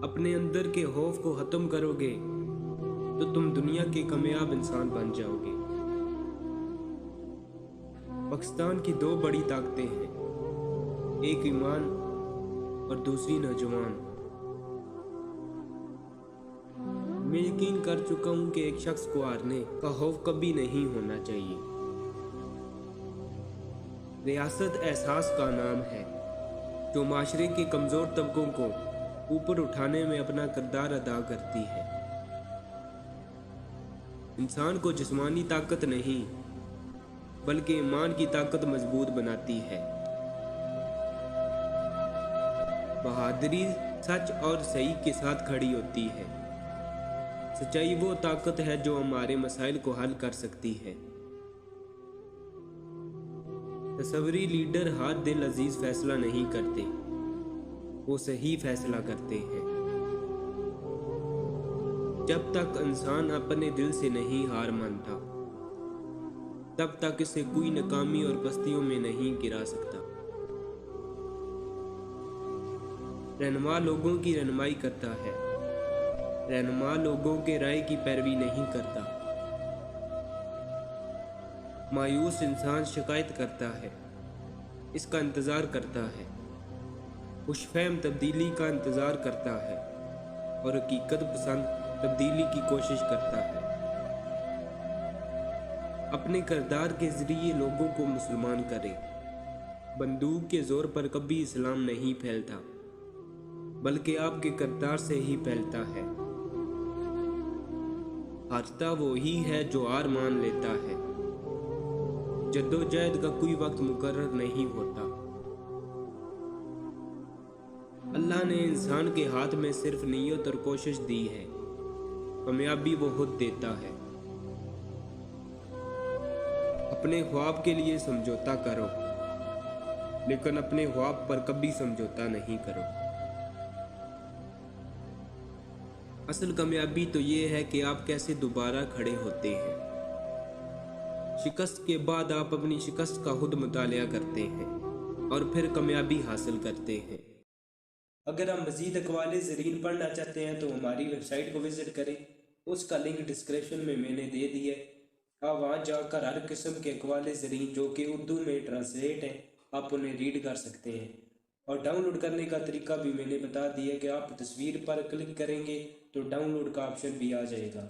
अपने अंदर के खौफ को ख़त्म करोगे तो तुम दुनिया के कामयाब इंसान बन जाओगे। पाकिस्तान की दो बड़ी ताकतें हैं, एक ईमान और दूसरी नौजवान। मैं यकीन कर चुका हूँ कि एक शख्स को हारने का खौफ कभी नहीं होना चाहिए। रियासत एहसास का नाम है जो माशरे के कमज़ोर तबकों को ऊपर उठाने में अपना किरदार अदा करती है। इंसान को जिस्मानी ताकत नहीं बल्कि ईमान की ताकत मजबूत बनाती है। बहादुरी सच और सही के साथ खड़ी होती है। सच्चाई वो ताकत है जो हमारे मसाइल को हल कर सकती है। तसव्वुरी लीडर हाथ दिल अजीज फैसला नहीं करते, वो सही फैसला करते हैं। जब तक इंसान अपने दिल से नहीं हार मानता तब तक इसे कोई नाकामी और पस्तियों में नहीं गिरा सकता। रहनुमा लोगों की रहनुमाई करता है, रहनुमा लोगों के राय की पैरवी नहीं करता। मायूस इंसान शिकायत करता है, इसका इंतज़ार करता है। खुशफहम तब्दीली का इंतज़ार करता है और हकीकत पसंद तब्दीली की कोशिश करता है। अपने किरदार के ज़रिए लोगों को मुसलमान करें। बंदूक के ज़ोर पर कभी इस्लाम नहीं फैलता बल्कि आपके किरदार से ही फैलता है। हारता वो ही है जो हार मान लेता है। जद्दोजहद का कोई वक्त मुकर्रर नहीं होता। अल्लाह ने इंसान के हाथ में सिर्फ नीयत और कोशिश दी है, कामयाबी वो खुद देता है। अपने ख्वाब के लिए समझौता करो, लेकिन अपने ख्वाब पर कभी समझौता नहीं करो। असल कामयाबी तो ये है कि आप कैसे दोबारा खड़े होते हैं। शिकस्त के बाद आप अपनी शिकस्त का खुद मुतालिया करते हैं और फिर कामयाबी हासिल करते हैं। अगर आप मज़ीद अक़वाले ज़रीन पढ़ना चाहते हैं तो हमारी वेबसाइट को विज़िट करें, उसका लिंक डिस्क्रिप्शन में मैंने दे दिया है। आप वहाँ जाकर हर किस्म के अक़वाले ज़रीन जो कि उर्दू में ट्रांसलेट हैं आप उन्हें रीड कर सकते हैं। और डाउनलोड करने का तरीका भी मैंने बता दिया कि आप तस्वीर पर क्लिक करेंगे तो डाउनलोड का ऑप्शन भी आ जाएगा।